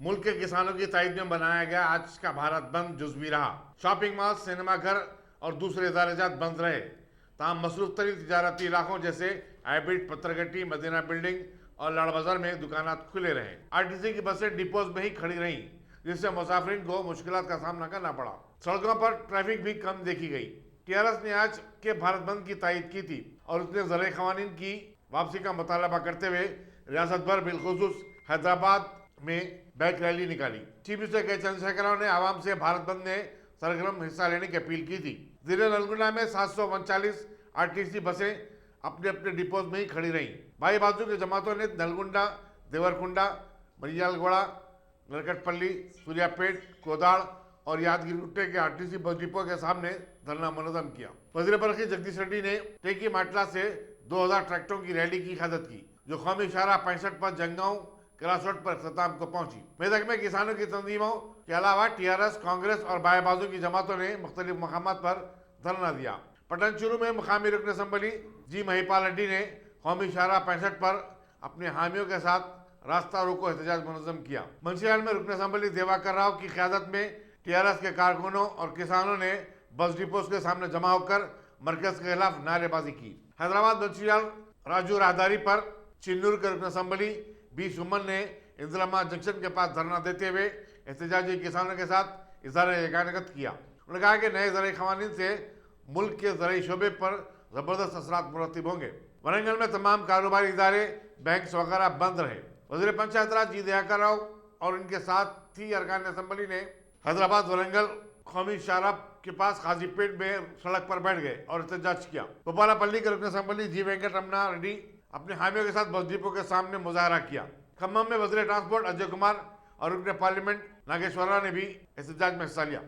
मुल्क के किसानों की ताईद में बनाया गया आज का भारत बंद जुज़वी रहा। शॉपिंग मॉल, सिनेमा घर और दूसरे इदारेजात बंद रहे। तमाम मसरूफ तरीन तिजारती इलाकों जैसे हाइब्रिड, पत्थरगट्टी, मदीना बिल्डिंग और लाड़ बाजार में दुकानात खुले रहे। आरटीसी की बसें डिपोज में ही खड़ी रहीं, जिससे मुसाफिरीन को मुश्किलात का सामना करना पड़ा। सड़कों पर ट्रैफिक भी कम देखी गई। टीआरएस ने आज के भारत बंद की तायद की थी और उसने ज़राई क़वानीन की वापसी का मुतालबा करते हुए रियासत भर बिलखुसूस हैदराबाद में बाइक रैली निकाली। चीफ मिनिस्टर के चंद्रशेखर ने आवाम से भारत बंद में सरगर्म हिस्सा लेने की अपील की थी। जिले नलगुंडा में 739 आरटीसी बसें अपने अपने डिपोज में ही खड़ी रहीं। भाई बाजू के जमातों ने नलगुंडा, देवरकुंडा, मरियालगोड़ा, नरकटपल्ली, सूर्यापेट, कोदाड़ और यादगिरी गुट्टे के आरटीसी बस डिपो के सामने धरना मुनज़्ज़म किया। वज़ीर बरक़ी जगदीश रेड्डी ने टेकी माटला से 2000 ट्रैक्टरों की रैली की क़यादत की, जो कौमी शाहराह 65 पर जंगाओं क्रास रोड पर अख्ताम को पहुंची। मेदक में किसानों की तंजीमों के अलावा टीआरएस, कांग्रेस और बाएं बाजू की जमातों ने मुख्तलिफ मकामात पर धरना दिया। पटनचेरू में मुकामी रुकन असम्बली जी महिपाल रेड्डी ने कौमी शाहराह 65 पर अपने हामियों के साथ रास्ता रोको एहतजाज मुनज़्ज़म किया। मंशियाल में रुकन असम्बली देवाकर राव की क़यादत में टीआरएस के कारकुनों और किसानों ने बस डिपोज के सामने जमा होकर मरकज के खिलाफ नारेबाजी की। हैदराबाद मंशियाल राजू राहदारी पर चिन्नूर के रुकन असम्बली बी सुमन ने इंदिरामा जंक्शन के पास धरना देते हुए एहतजाजी किसानों के साथ इज़हार यकानगत किया। उन्होंने कहा कि नए ज़राई क़वानीन से मुल्क के ज़राई शोबे पर ज़बरदस्त असरात मुरतब होंगे। वरंगल में तमाम कारोबारी इदारे, बैंक वगैरह बंद रहे। वज़ीर पंचायत राज जी दयाकर राव और इनके साथी अरकान असम्बली ने हैदराबाद वरंगल कौमी शाहराह के पास काजीपेट में सड़क पर बैठ गए और एहतजाज किया। भोपालापल्ली के रुकन असम्बली जी वेंकट रमना रेड्डी अपने हामियों के साथ बस डिपो के सामने मुजाहरा किया। खम्मम में वज़ीर ट्रांसपोर्ट अजय कुमार और रुकन पार्लियामेंट नागेश्वरा ने भी एहतजाज में हिस्सा लिया।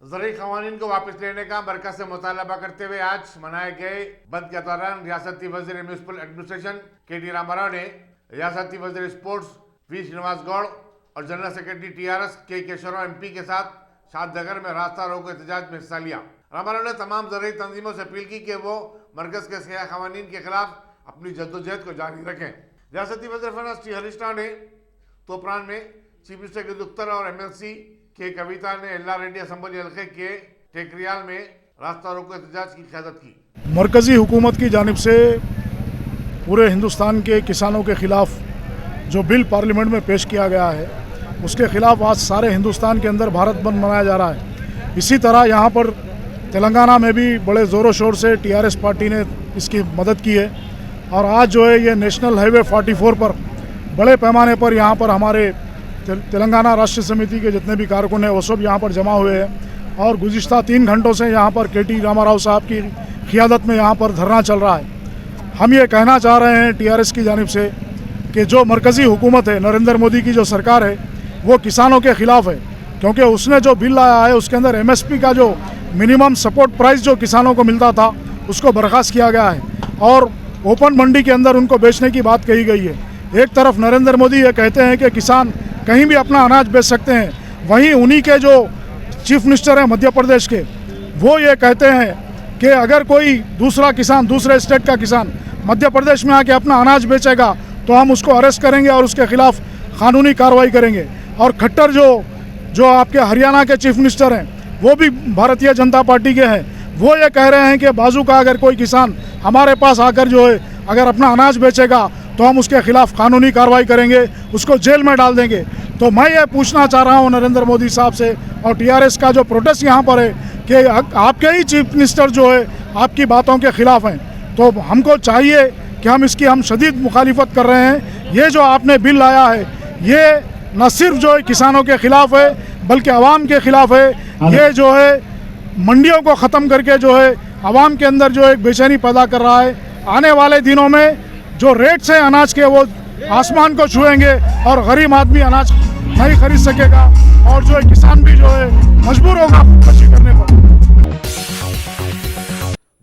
ज़राई क़वानीन को वापस लेने का मरकज से मुतालबा करते हुए आज मनाए गए बंद के दौरान रियासती वज़ीर म्यूनिसिपल एडमिनिस्ट्रेशन के.टी. रामाराव ने रियासती वज़ीर स्पोर्ट्स वी श्रीनिवास गौड़ और जनरल सेक्रेटरी टीआरएस के केशवराव एमपी के साथ शादनगर में रास्ता रोको एहतजाज में हिस्सा लिया। रामाराव ने तमाम ज़राई तंजीमों से अपील की कि वो मरकज के सया क़वानीन के खिलाफ अपनी जद्दोजहद को जारी रखें। रियासती वज़ीर फाइनेंस टी हरीश राव ने तोपरान में चीफ मिनिस्टर के दफ्तर और एमएलसी के कविता ने एल्ला रेड्डी असम्बली हल्के के टेकरियाल में रास्ता रोको एहतजाज की क़यादत की। मरकज़ी हुकूमत की जानिब से पूरे हिंदुस्तान के किसानों के ख़िलाफ़ जो बिल पार्लियामेंट में पेश किया गया है, उसके ख़िलाफ़ आज सारे हिंदुस्तान के अंदर भारत बंद मनाया जा रहा है। इसी तरह यहाँ पर तेलंगाना में भी बड़े ज़ोरों शोर से टीआरएस पार्टी ने इसकी मदद की है और आज जो है ये नेशनल हाईवे 44 पर बड़े पैमाने पर यहाँ पर हमारे तेलंगाना राष्ट्र समिति के जितने भी कारकुन हैं वो सब यहाँ पर जमा हुए हैं और गुज़िश्ता 3 घंटों से यहाँ पर के.टी. रामाराव साहब की क़ियादत में यहाँ पर धरना चल रहा है। हम ये कहना चाह रहे हैं टीआरएस की जानिब से कि जो मरकज़ी हुकूमत है, नरेंद्र मोदी की जो सरकार है, वो किसानों के ख़िलाफ़ है, क्योंकि उसने जो बिल लाया है उसके अंदर एमएसपी का जो मिनिमम सपोर्ट प्राइस जो किसानों को मिलता था उसको बर्खास्त किया गया है और ओपन मंडी के अंदर उनको बेचने की बात कही गई है। एक तरफ नरेंद्र मोदी ये कहते हैं कि किसान कहीं भी अपना अनाज बेच सकते हैं, वहीं उन्हीं के जो चीफ मिनिस्टर हैं मध्य प्रदेश के, वो ये कहते हैं कि अगर कोई दूसरा किसान, दूसरे स्टेट का किसान मध्य प्रदेश में आके अपना अनाज बेचेगा तो हम उसको अरेस्ट करेंगे और उसके खिलाफ कानूनी कार्रवाई करेंगे। और खट्टर जो आपके हरियाणा के चीफ मिनिस्टर हैं, वो भी भारतीय जनता पार्टी के हैं, वो ये कह रहे हैं कि बाजू का अगर कोई किसान हमारे पास आकर जो है अगर अपना अनाज बेचेगा तो हम उसके खिलाफ कानूनी कार्रवाई करेंगे, उसको जेल में डाल देंगे। तो मैं ये पूछना चाह रहा हूँ नरेंद्र मोदी साहब से और टीआरएस का जो प्रोटेस्ट यहाँ पर है कि आपके ही चीफ मिनिस्टर जो है आपकी बातों के खिलाफ हैं, तो हमको चाहिए कि हम शदीद मुखालिफत कर रहे हैं। ये जो आपने बिल लाया है ये न सिर्फ जो है किसानों के खिलाफ है बल्कि आवाम के खिलाफ है। ये जो है मंडियों को ख़त्म करके जो है आवाम के अंदर जो एक बेचैनी पैदा कर रहा है। आने वाले दिनों में जो रेट्स हैं अनाज के वो आसमान को छुएंगे और गरीब आदमी अनाज नहीं खरीद सकेगा और जो है किसान भी जो है मजबूर होगा खुदकुशी करने पर।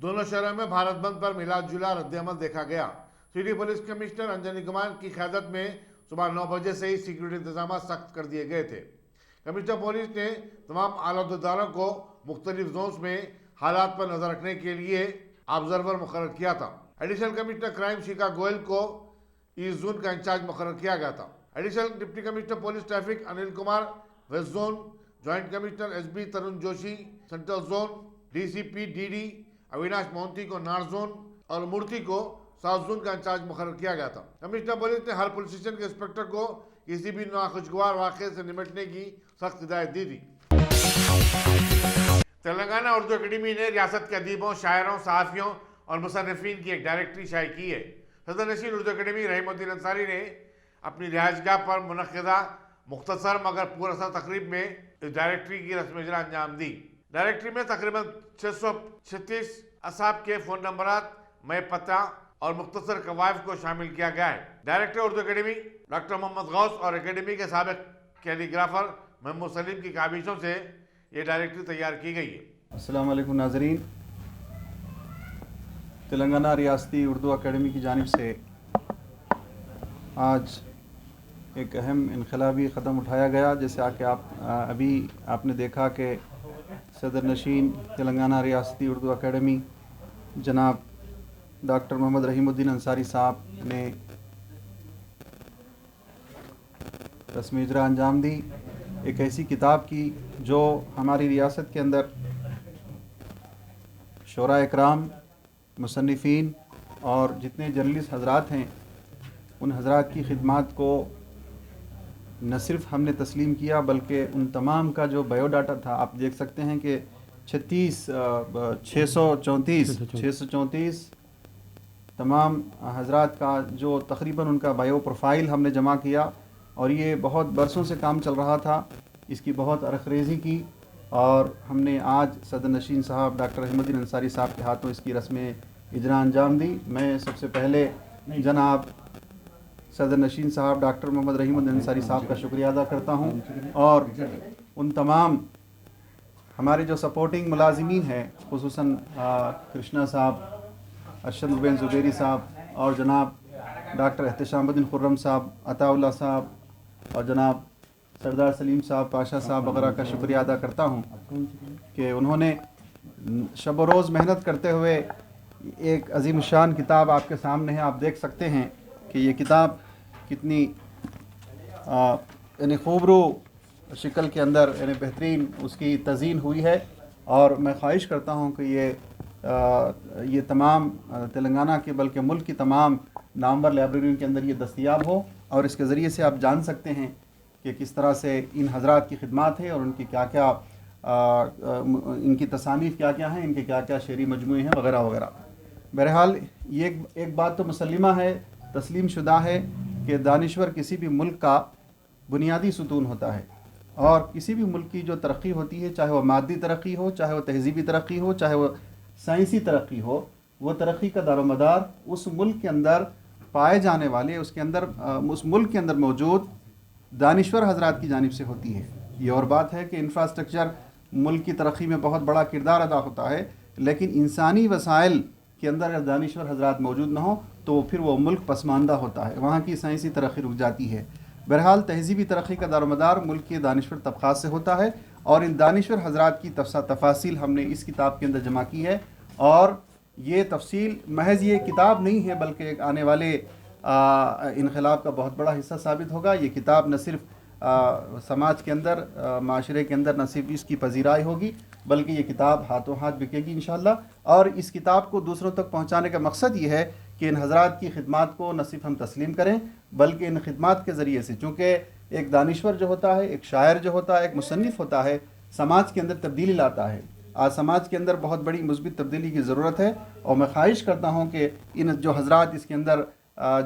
दोनों शहरों में भारत बंद पर मिला जुला रद्द-ए-अमल देखा गया। City police commissioner Anjani Kumar की क़यादत में सुबह 9 बजे से ही सिक्योरिटी इंतजाम सख्त कर दिए गए थे। कमिश्नर पुलिस ने तमाम आलादारों को मुख्तलिफ जोन्स में हालात पर नजर रखने के लिए ऑब्जर्वर मुकर्रर किया था। Additional commissioner crime Shikha Goyal को ईस्ट जोन का इंचार्ज मुकर्रर किया गया था। Additional deputy commissioner police traffic Anil Kumar west zone, joint commissioner SB Tarun Joshi central zone, DCP DD Avinash Mohanty को नॉर्थ जोन और मूर्ति को साउथ जोन का इंचार्ज मुकर्रर किया गया था। कमिश्नर पुलिस ने हर पुलिस स्टेशन के इंस्पेक्टर को किसी भी नाखुशगवार वाक़े से निपटने की सख्त हिदायत दी थी। तेलंगाना उर्दू अकेडमी ने रियासत के अदीबों, शायरों, सहाफ़ियों और मुसन्निफ़ीन की एक डायरेक्टरी शाये की है। सदर नशीन उर्दू अकेडमी रहीमुद्दीन अंसारी ने अपनी रिहाइशगाह पर मुनक़्क़िदा मुख्तसर मगर पुरअसर तकरीब में इस डायरेक्टरी की रस्म इजरा अंजाम दी। डायरेक्टरी में तकरीबन 636 असाब के फ़ोन नंबरात, मय पता और मुख्तसर कवायफ को शामिल किया गया है। Director Urdu academy doctor Mohammad Ghaus और अकेडमी के साबिक कैलीग्राफर महमूद सलीम की काबिशों से ये डायरेक्टरी तैयार की गई है। अस्सलाम वालेकुम नाज़रीन, तेलंगाना रियासती उर्दू अकेडमी की जानिब से आज एक अहम इनकलाबी क़दम उठाया गया। जैसे कि अभी आपने देखा कि सदर नशीन तेलंगाना रियासती उर्दू अकेडमी जनाब डॉक्टर मोहम्मद रहीमुद्दीन अंसारी साहब ने रस्म इजरा अंजाम दी एक ऐसी किताब की जो हमारी रियासत के अंदर शोरा इकराम, मुसन्निफ़ीन और जितने जर्नलिस्ट हजरात हैं उन हजरात की खिदमात को न सिर्फ हमने तस्लीम किया बल्कि उन तमाम का जो बायोडाटा था, आप देख सकते हैं कि 634 तमाम हजरात का जो तकरीबन उनका बायो प्रोफाइल हमने जमा किया और ये बहुत बरसों से काम चल रहा था। इसकी बहुत अरखरेज़ी की और हमने आज सदर नशीन साहब डॉक्टर रहीमुद्दीन अंसारी साहब के हाथों इसकी रस्म इजरा अंजाम दी। मैं सबसे पहले जनाब सदर नशीन साहब डॉक्टर मोहम्मद रहीमुद्दीन अंसारी साहब का शुक्रिया अदा करता हूँ और उन तमाम हमारे जो सपोर्टिंग मुलाजिमीन हैं, खुसूसन कृष्णा साहब, अरशद मुबीन ज़ुबैरी साहब और जनाब डॉक्टर एहतशामुद्दीन खुर्रम साहब, अताउल्लाह साहब और जनाब सरदार सलीम साहब, पाशा साहब वगैरह का शुक्रिया अदा करता हूँ कि उन्होंने शब व रोज़ मेहनत करते हुए एक अजीम शान किताब आपके सामने है। आप देख सकते हैं कि ये किताब कितनी यानी खूबरू शक्ल के अंदर यानी बेहतरीन उसकी तज़ीन हुई है और मैं ख्वाहिश करता हूँ कि ये तमाम तेलंगाना के बल्कि मुल्क की तमाम नामवर लाइब्रेरियों के अंदर ये दस्तयाब हो और इसके ज़रिए से आप जान सकते हैं कि किस तरह से इन हजरात की खिदमत है और उनकी क्या क्या इनकी तसानीफ़ क्या क्या हैं, इनके क्या क्या शेरी मजमूए हैं वगैरह वगैरह। बहरहाल ये एक बात तो मुसल्लिमा है, तस्लीम शुदा है कि दानिश्वर किसी भी मुल्क का बुनियादी सुतून होता है और किसी भी मुल्क की जो तरक्की होती है, चाहे वह मादी तरक्की हो, चाहे वह तहजीबी तरक्की हो, चाहे वह साइंसी तरक्की हो, वो तरक्की का दारोमदार उस मुल्क के अंदर पाए जाने वाले उस मुल्क के अंदर मौजूद दानिश्वर हजरात की जानिब से होती है। ये और बात है कि इंफ्रास्ट्रक्चर मुल्क की तरक्की में बहुत बड़ा किरदार अदा होता है, लेकिन इंसानी वसाइल के अंदर अगर दानिश्वर हजरात मौजूद ना हो तो फिर वो मुल्क पसमानदा होता है, वहाँ की साइंसी तरक्की रुक जाती है। बहरहाल तहजीबी तरक्की का दारोमदार मुल्क के दानिश्वर तबक़ात से होता है और इन दानिश्वर हजरात की तफसील हमने इस किताब के अंदर जमा की है और ये तफसील महज ये किताब नहीं है बल्कि एक आने वाले इनकलाब का बहुत बड़ा हिस्सा साबित होगा। ये किताब न सिर्फ समाज के अंदर, माशरे के अंदर न सिर्फ इसकी पजीराई होगी बल्कि ये किताब हाथों हाथ बिकेगी इंशाअल्लाह। और इस किताब को दूसरों तक पहुँचाने का मकसद ये है कि इन हजरात की खिदमत को न सिर्फ हम तस्लीम करें बल्कि इन खिदमत के ज़रिए से, चूँकि एक दानिश्वर जो होता है, एक शायर जो होता है, एक मुसन्निफ़ होता है, समाज के अंदर तब्दीली लाता है। आज समाज के अंदर बहुत बड़ी मुस्बित तब्दीली की ज़रूरत है और मैं ख्वाहिश करता हूँ कि इन जो हजरात इसके अंदर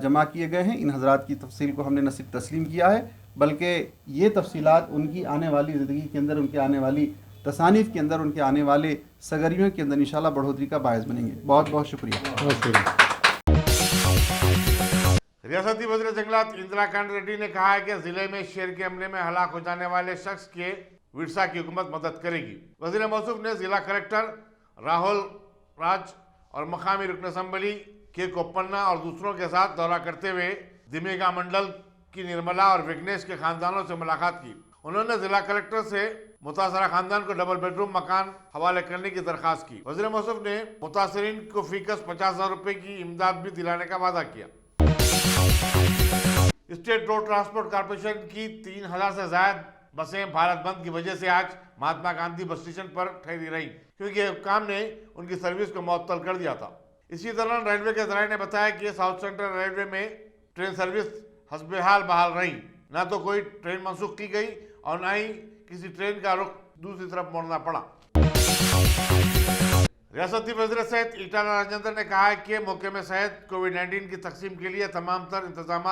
जमा किए गए हैं, इन हजरात की तफसील को हमने न सिर्फ तस्लीम किया है बल्कि ये तफसीलात उनकी आने वाली ज़िंदगी के अंदर, उनके आने वाली तसानीफ़ के अंदर, उनके आने वाले सगरियों के अंदर इंशाअल्लाह बढ़ोतरी का बायस बनेंगे। बहुत बहुत शुक्रिया। रियासती वज़ीर जंगलात इंदिरा कांड रेड्डी ने कहा है कि जिले में शेर के हमले में हलाक हो जाने वाले शख्स के विरसा की हुकूमत मदद करेगी। वज़ीर मौसूफ ने जिला कलेक्टर राहुल राज और मकामी रुकन असम्बली के कोप्पन्ना और दूसरों के साथ दौरा करते हुए दिमेगा मंडल की निर्मला और विघ्नेश के खानदानों से मुलाकात की। उन्होंने जिला कलेक्टर से मुतासरा खानदान को डबल बेडरूम मकान हवाले करने की दरखास्त की। वज़ीर मौसूफ ने मुतासरीन को फीकस 50,000 रुपये की इमदाद भी दिलाने का वादा किया। स्टेट रोड ट्रांसपोर्ट कॉर्पोरेशन की 3000 से ज्यादा बसें भारत बंद की वजह से आज महात्मा गांधी बस स्टेशन पर ठहरी रही, क्योंकि हुक्काम ने उनकी सर्विस को मअतल कर दिया था। इसी दौरान रेलवे के जराये ने बताया कि साउथ सेंट्रल रेलवे में ट्रेन सर्विस हस्बेहाल बहाल रही। न तो कोई ट्रेन मनसूख की गई और न ही किसी ट्रेन का रुख दूसरी तरफ मोड़ना पड़ा। रियासती वज़ीर सेहत ईटाला राजेंद्र ने कहा है कि मौके में सेहत कोविड-19 की तकसीम के लिए तमाम तर इंतजाम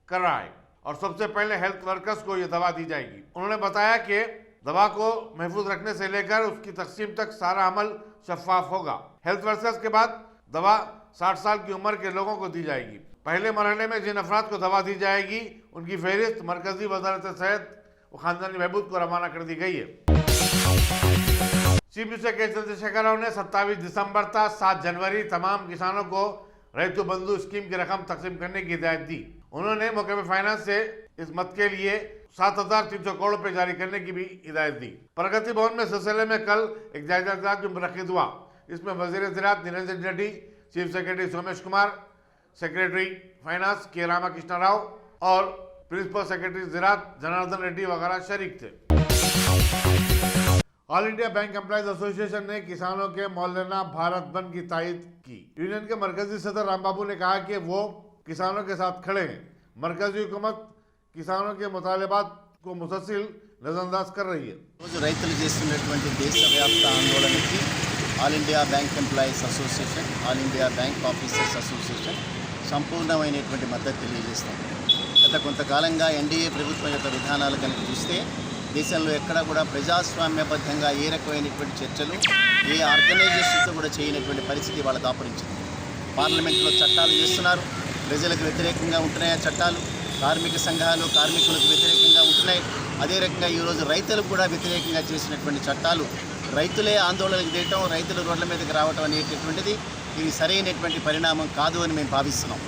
कर रहा है और सबसे पहले हेल्थ वर्कर्स को यह दवा दी जाएगी। उन्होंने बताया कि दवा को महफूज रखने से लेकर उसकी तकसीम तक सारा अमल शफाफ होगा। हेल्थ वर्कर्स के बाद दवा 60 साल की उम्र के लोगों को दी जाएगी। पहले मरहले में जिन अफराद को दवा दी जाएगी उनकी फहरिस्त मरकजी वजारत सेहत व खानदानी बहबूद को रवाना कर दी गई है। चीफ मिनिस्टर के चंद्रशेखर राव ने 27 दिसंबर तक 7 जनवरी तमाम किसानों को रैतु बंधु स्कीम की रकम तकसीम करने की हिदायत दी। उन्होंने मुकम्मल फाइनेंस से इस मद के लिए 7,300 करोड़ रुपए जारी करने की भी हिदायत दी। प्रगति भवन में सिलसिले में कल एक जायजा इजलास भी मुनक्किद हुआ। इसमें वजीर ज़राअत Niranjan Reddy, chief secretary Somesh Kumar, secretary finance K Ramakrishna Rao और प्रिंसिपल सेक्रेटरी ज़राअत जनार्दन रेड्डी वगैरह शरीक थे। All India bank employees association ने किसानों के मौलाना भारत बंद की तायद की। यूनियन के मरकजी सदर रामबाबू ने कहा कि वो किसानों के साथ खड़े हैं। मरकजी हुकूमत किसानों के मुतालबात को मुसलसल नजरअंदाज कर रही है। రోజు రైతులు చేస్తున్నటువంటి దేశవ్యాప్త ఆందోళనకి all India bank employees association, all India bank officers association సంపూర్ణమైనటువంటి మద్దతు తెలియజేస్తాం. గత కొంతకాలంగా ఎన్డీఏ ప్రభుత్వం యొక్క విధానాలు కనుక చూస్తే దేశంలో ఎక్కడా కూడా ప్రజాస్వామ్యబద్ధంగా ఏ రకమైనటువంటి చర్చలు ఏ ఆర్గనైజేషన్తో కూడా చేయనటువంటి పరిస్థితి వాళ్ళ దాపురించింది. పార్లమెంట్లో చట్టాలు చేస్తున్నారు, ప్రజలకు వ్యతిరేకంగా ఉంటున్నాయి ఆ చట్టాలు. కార్మిక సంఘాలు కార్మికులకు వ్యతిరేకంగా ఉంటున్నాయి. అదే రకంగా ఈరోజు రైతులకు కూడా వ్యతిరేకంగా చేసినటువంటి చట్టాలు, రైతులే ఆందోళనకు దిగటం, రైతులు రోడ్ల మీదకి రావటం అనేటటువంటిది ఇది సరైనటువంటి పరిణామం కాదు అని మేము భావిస్తున్నాం.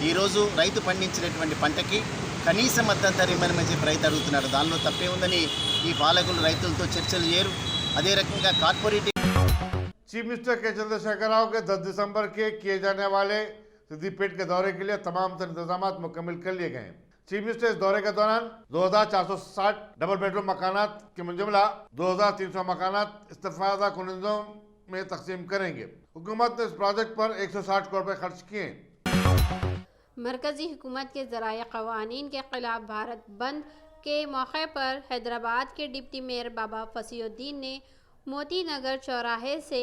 ఈరోజు రైతు పండించినటువంటి పంటకి కనీస మద్దతు ధర ఇవ్వమని చెప్పి రైతు అడుగుతున్నాడు. దానిలో తప్పే ఉందని ఈ పాలకులు రైతులతో చర్చలు చేయరు. అదే రకంగా కార్పొరేట్ चीफ मिनिस्टर के चंद्रशेखर राव के 10 दिसंबर के किए जाने वाले सिद्दीपेट के दौरे के लिए तमाम तर इंतजाम मुकम्मल कर लिए गए हैं। चीफ मिनिस्टर इस दौरे के दौरान 2460 डबल बेडरूम मकानात के मुजमला 2300 मकानात इस्तिफादा कुनंदों में तकसीम करेंगे। हुकूमत ने इस प्रोजेक्ट पर 160 करोड़ रुपए खर्च किए। मरकजी हुकूमत के ज़राए क़वानीन के ख़िलाफ़ भारत बंद के मौके पर हैदराबाद के डिप्टी मेयर बाबा फसीउद्दीन ने मोती नगर चौराहे से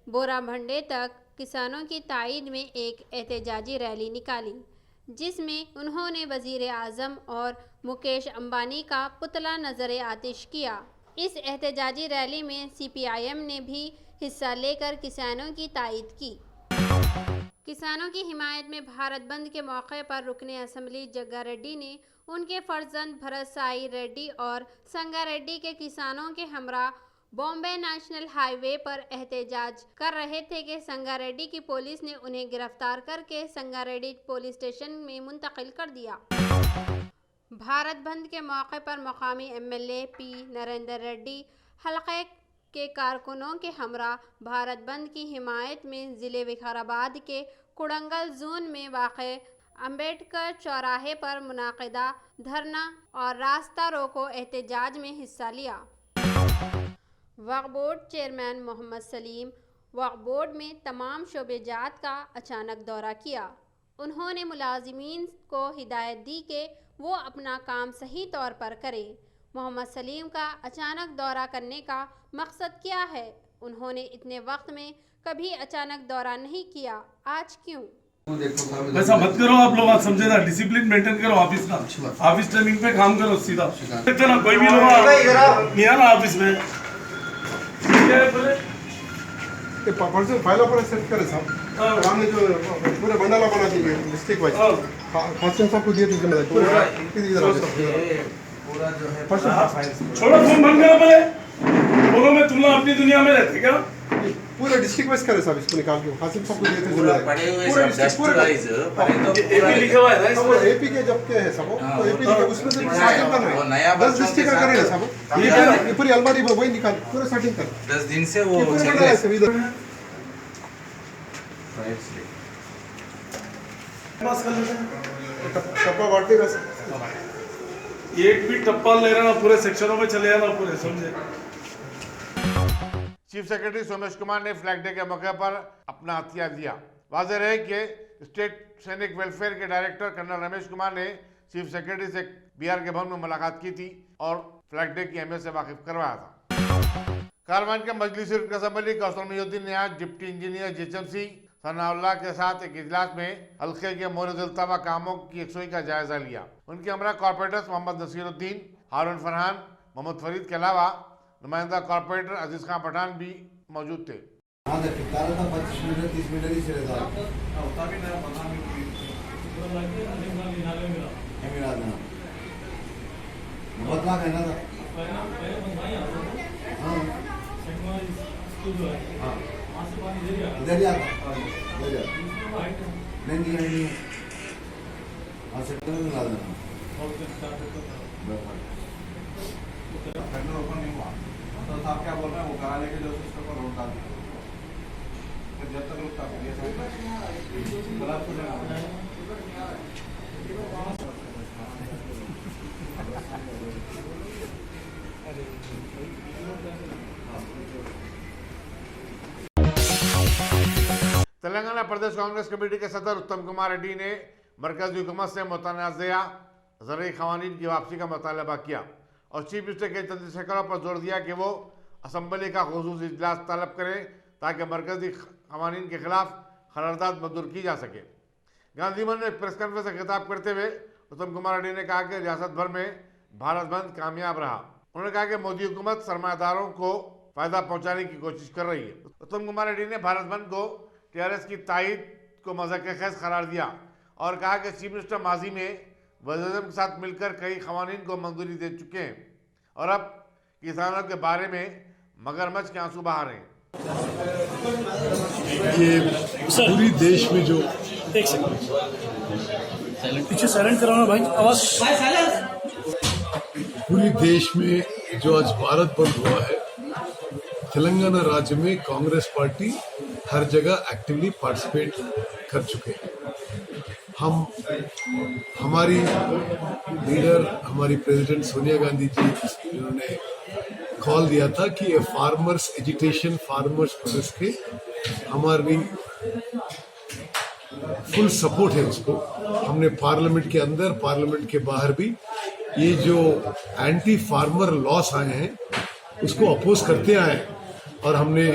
बोरा भंडे तक किसानों की तायद में एक एहतजाजी रैली निकाली, जिसमें उन्होंने वज़ीर आज़म और मुकेश अंबानी का पुतला नज़र आतिश किया। इस एहतजाजी रैली में CPIM ने भी हिस्सा लेकर किसानों की तायद की। किसानों की हिमायत में भारत बंद के मौके पर रुकने असम्बली जग्गा रेड्डी ने उनके फर्जंद भरत साई रेड्डी और संगा रेड्डी के किसानों के हमरा बॉम्बे नेशनल हाईवे पर एहतजाज कर रहे थे कि संगा रेड्डी की पुलिस ने उन्हें गिरफ्तार करके संगा रेड्डी पुलिस स्टेशन में मुंतकिल कर दिया। भारत बंद के मौके पर मकामी MLA P नरेंद्र रेड्डी हलके के कारकुनों के हमरा भारत बंद की हिमायत में ज़िले विकाराबाद के कुड़ंगल जोन में वाक़े अम्बेडकर चौराहे पर मुनाकिदा धरना और रास्ता रोको एहतजाज में हिस्सा लिया। वक्फ बोर्ड चेयरमैन मोहम्मद सलीम वक्फ बोर्ड में तमाम शोबेजात का अचानक दौरा किया। उन्होंने मुलाजिमीन को हिदायत दी कि वो अपना काम सही तौर पर करें। मोहम्मद सलीम का अचानक दौरा करने का मकसद क्या है? उन्होंने इतने वक्त में कभी अचानक दौरा नहीं किया, आज क्यों? ऐसा मत करो आप लोग, आप समझे ना, डिसिप्लिन मेंटेन करो ऑफिस का। ऑफिस टाइमिंग पे काम करो सीधा। इतना कोई भी लोग नहीं आना ऑफिस में। पर्सन फाइल पर सेट करे साहब, हमने जो पूरे बंडला बना दिए डिस्ट्रिक्ट वाइज, खासियत सबको दिए थे जिम्मेदारी पूरा जो है पर्सन फाइल छोड़ो, फोन बंद करो पहले। बोलो मैं तुम लोग अपनी दुनिया में रहते क्या? पूरे डिस्ट्रिक्ट वाइज करे साहब, इसको निकाल के खासियत सबको दिए थे जिम्मेदारी पड़े हुए सब जस्ट वाइज पड़े तो एपी लिखा हुआ है ना वो एपी के जब के है सब, तो एपी लिखा उसमें से सेटिंग करना है। 10 डिस्ट्रिक्ट का करे सब, ये पूरी अलमारी वही निकाल पूरा सेटिंग कर 10 दिन से वो चल रहा है सब इधर। पास कर लेते हैं। टप्पा बांटने का एक भी टप्पा ले रहा ना पूरे सेक्शनों में चले जाना पूरे, समझे। चीफ सेक्रेटरी सोमेश कुमार ने फ्लैग डे के मौके पर अपना हथियार दिया। वाज़ेह रहे कि स्टेट सैनिक वेलफेयर के डायरेक्टर कर्नल रमेश कुमार ने चीफ सेक्रेटरी से बिहार के भवन में मुलाकात की थी और फ्लैग डे की अहमियत से वाकिफ करवाया था। कारवान के मजलिस असम्बली कौसर मोहिउद्दीन ने आज डिप्टी इंजीनियर जीएचएमसी सनाउल्लाह के साथ एक इजलास में हल्के के मोरदुल्तवा कामों की यकसुई का जायजा लिया। उनके हमरा कॉर्पोरेटर्स मोहम्मद नसीरुद्दीन, हारून फरहान, मोहम्मद फरीद के अलावा नुमाइंदा कॉर्पोरेटर अजीज खान पठान भी मौजूद थे। तो साहब क्या बोल रहे हैं वो कराने के लिए उस सिस्टम को रोक डाल तो जब तक रुकता तेलंगाना प्रदेश कांग्रेस कमेटी के सदर उत्तम कुमार रेड्डी ने मरकजी हुकूमत से मुतनाज़ा ज़रूरी क़वानीन की वापसी का मुतालबा किया और चीफ मिनिस्टर के चंद्रशेखर पर जोर दिया कि वो असम्बली का खुसूसी इजलास तलब करें ताकि मरकजी क़वानीन के खिलाफ करारदाद मंजूर की जा सके। गांधीनगर में प्रेस कॉन्फ्रेंस से खिताब करते हुए उत्तम कुमार रेड्डी ने कहा कि रियासत भर में भारत बंद कामयाब रहा। उन्होंने कहा कि मोदी हुकूमत सरमायादारों को फायदा पहुंचाने की कोशिश कर रही है। उत्तम कुमार रेड्डी ने भारत बंद को टीआरएस की तायद को मज़ाक़-ए-ख़ैज़ करार दिया और कहा कि चीफ मिनिस्टर माजी में वज़ीर-ए-आज़म के साथ मिलकर कई क़वानीन को मंजूरी दे चुके हैं और अब किसानों के बारे में मगरमच्छ के आंसू बहा रहे हैं। ये पूरी देश में जो पीछे साइलेंट कराना भाई, आवाज। पूरी देश में जो आज भारत बंद हुआ है, तेलंगाना राज्य में कांग्रेस पार्टी हर जगह एक्टिवली पार्टिसिपेट कर चुके हैं। हम हमारी लीडर हमारी प्रेसिडेंट सोनिया गांधी जी जिन्होंने कॉल दिया था कि ये फार्मर्स एजिटेशन फार्मर्स प्रोटेस्ट के हमारी फुल सपोर्ट है उसको। हमने पार्लियामेंट के अंदर पार्लियामेंट के बाहर भी ये जो एंटी फार्मर लॉस आए हैं उसको अपोज करते आए और हमने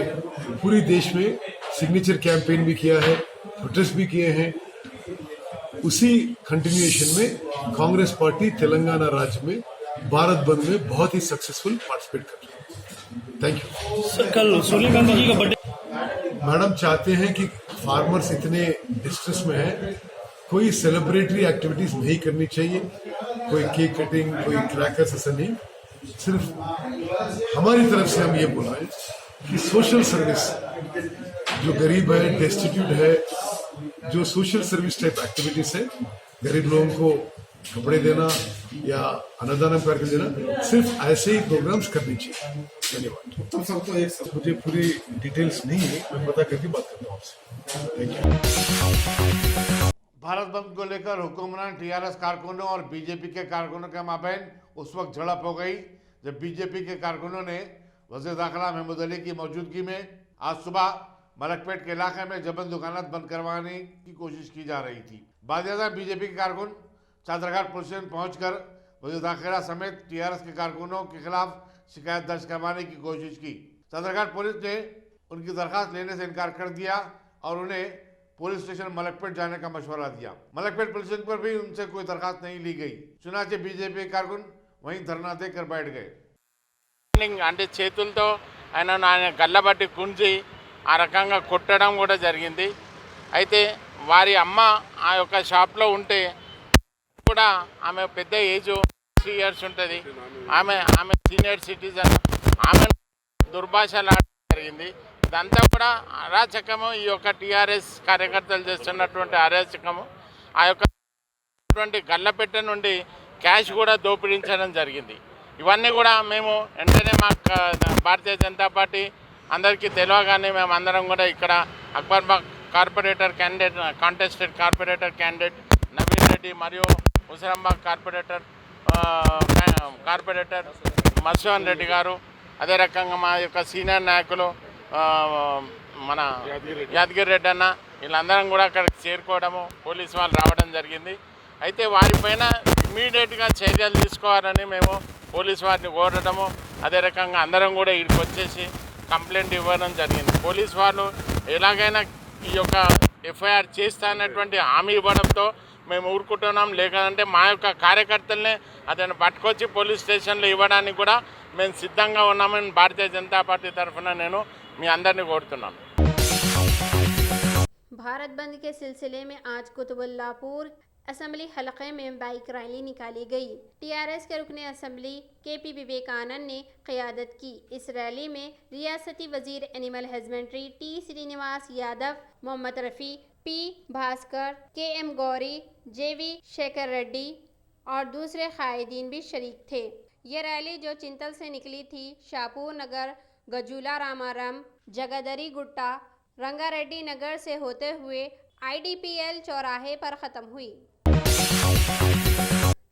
पूरी देश में सिग्नेचर कैंपेन भी किया है, प्रोटेस्ट भी किए हैं। उसी कंटिन्यूएशन में कांग्रेस पार्टी तेलंगाना राज्य में भारत बंद में बहुत ही सक्सेसफुल पार्टिसिपेट कर रही है। थैंक यू सर, कल सोनिया गांधी जी का बर्थडे। मैडम चाहते हैं कि फार्मर्स इतने डिस्ट्रेस में हैं, कोई सेलिब्रेटरी एक्टिविटीज नहीं करनी चाहिए, कोई केक कटिंग, कोई क्रैकर्स, ऐसा नहीं। सिर्फ हमारी तरफ से हम ये बोल रहे हैं कि सोशल सर्विस जो गरीब है, डेस्टिट्यूट है, जो सोशल सर्विस टाइप एक्टिविटीज है, गरीब लोगों को कपड़े देना या अन्नदान करके देना, सिर्फ ऐसे ही प्रोग्राम्स करनी चाहिए। धन्यवाद। मुझे पूरी डिटेल्स नहीं है, मैं पता करके बात करता हूँ आपसे। Thank you. भारत बंद को लेकर हुक्मरान टीआरएस कारकुनों और बीजेपी के कारकुनों के माबैन उस वक्त झड़प हो गई जब बीजेपी के कारकुनों ने वज़ीर दाखिला महमूद अली की मौजूदगी में आज सुबह मलकपेट के इलाके में जबरन दुकानात बंद करवाने की कोशिश की जा रही थी। बादशाह बीजेपी के कारकुन चादरघाट पुलिस स्टेशन पहुंचकर वज़ीर दाखिला समेत टीआरएस के कारकुनों के खिलाफ शिकायत दर्ज करवाने की कोशिश की। चादरघाट पुलिस ने उनकी दरखास्त लेने से इनकार कर दिया और उन्हें पुलिस स्टेशन मलकपेट जाने का मशवरा दिया। मलकपेट पुलिस स्टेशन पर भी उनसे कोई दरखास्त नहीं ली गई। चुनाचे बीजेपी कारकुन वहीं धरना देकर बैठ गए। అంటే చేతులతో ఆయన గల్లబట్టి కుంచి ఆ రకంగా కొట్టడం కూడా జరిగింది. అయితే వారి అమ్మ ఆ యొక్క షాప్లో ఉంటే కూడా ఆమె పెద్ద ఏజ్ 3 ఇయర్స్ ఉంటుంది. ఆమె సీనియర్ సిటిజన్, ఆమె దుర్భాషలాడడం జరిగింది. ఇదంతా కూడా అరాచకము, ఈ యొక్క టీఆర్ఎస్ కార్యకర్తలు చేస్తున్నటువంటి అరాచకము. ఆ యొక్క గల్లపెట్ట నుండి క్యాష్ కూడా దోపిడించడం జరిగింది. ఇవన్నీ కూడా మేము వెంటనే మా భారతీయ జనతా పార్టీ అందరికీ తెలియగానే మేము అందరం కూడా ఇక్కడ Akbarbagh corporator candidate contested corporator candidate Naveen Reddy మరియు హుస్రాబాద్ కార్పొరేటర్ మత్స్యవన్ రెడ్డి గారు, అదే రకంగా మా యొక్క సీనియర్ నాయకులు మన యాదగిరి రెడ్డి అన్న, వీళ్ళందరం కూడా అక్కడికి చేరుకోవడము, పోలీసు వాళ్ళు రావడం జరిగింది. అయితే వారిపైన ఇమ్మీడియట్గా చర్యలు తీసుకోవాలని మేము పోలీసు వారిని కోరడము, అదే రకంగా అందరం కూడా ఇక్కడికి వచ్చేసి కంప్లైంట్ ఇవ్వడం జరిగింది. పోలీసు వాళ్ళు ఎలాగైనా ఈ యొక్క ఎఫ్ఐఆర్ చేస్తానటువంటి హామీ ఇవ్వడంతో మేము ఊరుకుంటున్నాం. లేదంటే మా యొక్క కార్యకర్తలనే అతను పట్టుకొచ్చి పోలీస్ స్టేషన్లో ఇవ్వడానికి కూడా మేము సిద్ధంగా ఉన్నామని భారతీయ జనతా పార్టీ తరఫున నేను మీ అందరినీ కోరుతున్నాను. भारत बंद के सिलसिले में आज कुतुबुल्लापुर असेंबली हलक़े में बाइक रैली निकाली गई। टीआरएस के रुकने असेंबली केपी विवेकानंद ने क़यादत की। इस रैली में रियासती वजीर animal husbandry T Srinivas Yadav, Mohammad Rafi, P Bhaskar, KM Gowri, JV Shekhar Reddy और दूसरे कायदीन भी शरीक थे। ये रैली जो चिंतल से निकली थी, शाहपुर नगर, गजूला रामारम, जगदरी गुट्टा, रंगारेड्डी नगर से होते हुए IDPL चौराहे पर ख़त्म हुई।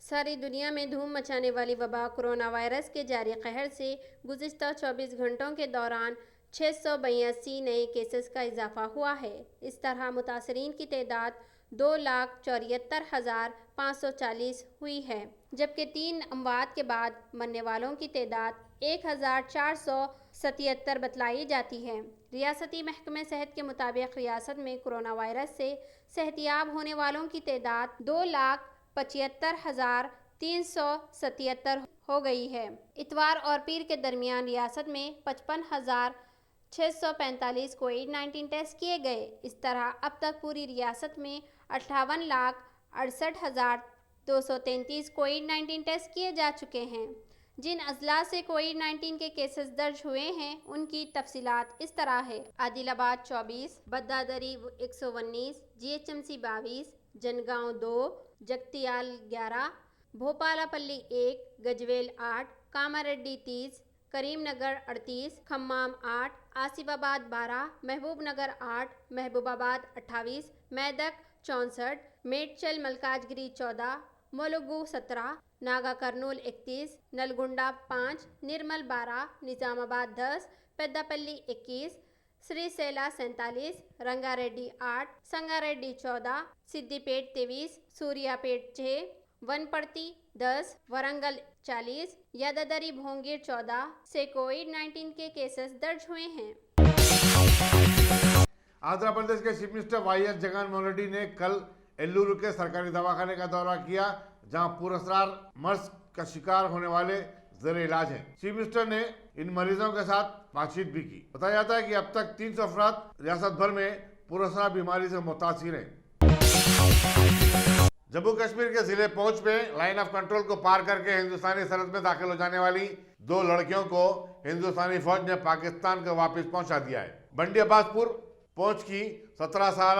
सारी दुनिया में धूम मचाने वाली वबा कोरोना वायरस के जारी कहर से गुज़िश्ता 24 घंटों के दौरान 682 नए केसेस का इजाफा हुआ है। इस तरह मुतासरीन की तादाद 2,74,540 हुई है, जबकि 3 अमवात के बाद मरने वालों की तादाद 1,477 बतलाई जाती है। रियासती महकमे सेहत के मुताबिक रियासत में कोरोना वायरस से सेहतियाब होने वालों की तादाद 2,75,377 हो गई है। इतवार और पीर के दरमियान रियासत में 55,645 कोविड-19 टेस्ट किए गए। इस तरह अब तक पूरी रियासत में 58,68,233 कोविड-19 टेस्ट किए जा चुके हैं। जिन अजला से कोविड-19 के केसेस दर्ज हुए हैं उनकी तफसीलात इस तरह है। आदिलाबाद 24, बद्दादरी 119, GHMC 22, जनगांव 2, जगतियाल 11, भोपालापल्ली 1, गजवेल 8, कामारेड्डी 30, करीमनगर 38, खम्माम 8, आसिफाबाद 12, महबूबनगर 8, महबूबाबाद 28, मेदक 64, मेडचल मलकाजगिरी 14, मुलुगु 17, नागा कर्नूल 31, नलगुंडा 5, निर्मल 12, निज़ामाबाद 10, पेद्दापल्ली 21, श्रीसेला 47, रंगारेड्डी 8, संगारेड्डी 14, सिद्दीपेट 23, सूर्यापेट 6, वनपर्ती 10, वरंगल 40, यादादरी भोंगीर 14 से कोविड-19 के केसेस दर्ज हुए हैं। आंध्र प्रदेश के chief minister YS Jaganmohan Reddy ने कल एल्लूरू के सरकारी दवाखाने का दौरा किया, जहां पुरस्कार मर्स का शिकार होने वाले ज़ेरे इलाज हैं। चीफ मिनिस्टर ने इन मरीजों के साथ बातचीत भी की। बताया जाता है कि अब तक 300 अफराद रियासत भर में पुरस्कार बीमारी से मुतासिर हैं। जम्मू कश्मीर के जिले पहुंच में लाइन ऑफ कंट्रोल को पार करके हिंदुस्तानी सरहद में दाखिल हो जाने वाली 2 लड़कियों को हिंदुस्तानी फौज ने पाकिस्तान को वापस पहुंचा दिया है। बंडी अब्बासपुर पहुंच की 17 साल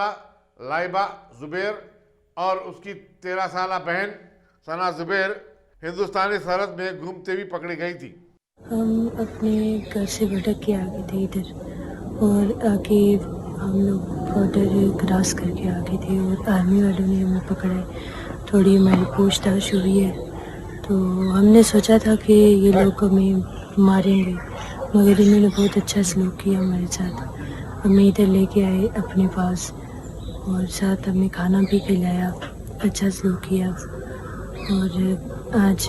लाइबा जुबैर और उसकी 13 साल बहन सना जुबैर हिंदुस्तानी सरहद में घूमते हुए पकड़ी गई थी। हम अपने घर से भटक के आ गए थे इधर, और आके हम लोग बॉर्डर क्रॉस करके आ गए थे और आर्मी वालों ने हमें पकड़ा। थोड़ी हमारी पूछताछ हुई है, तो हमने सोचा था कि ये लोग हमें मारेंगे, मगर इन्होंने बहुत अच्छा सलूक किया हमारे साथ। हमें इधर लेके आए अपने पास और साथ हमें खाना भी खिलाया, अच्छा सलूक किया। और आज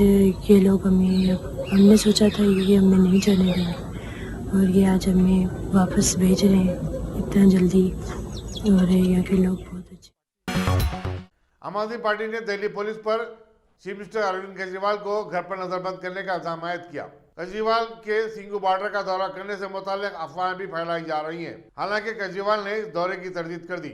ये लोग हमने सोचा था ये हमें नहीं जाने देंगे, और ये आज हमें वापस भेज रहे हैं इतना जल्दी। और यहाँ के लोग बहुत अच्छे। आम आदमी पार्टी ने दिल्ली पुलिस पर चीफ मिनिस्टर अरविंद केजरीवाल को घर पर नजरबंद करने का इल्जाम आयद किया। केजरीवाल के सिंघू बॉर्डर का दौरा करने से मुताल्लिक अफवाहें भी फैलाई जा रही हैं। हालांकि केजरीवाल ने इस दौरे की तरदीद कर दी।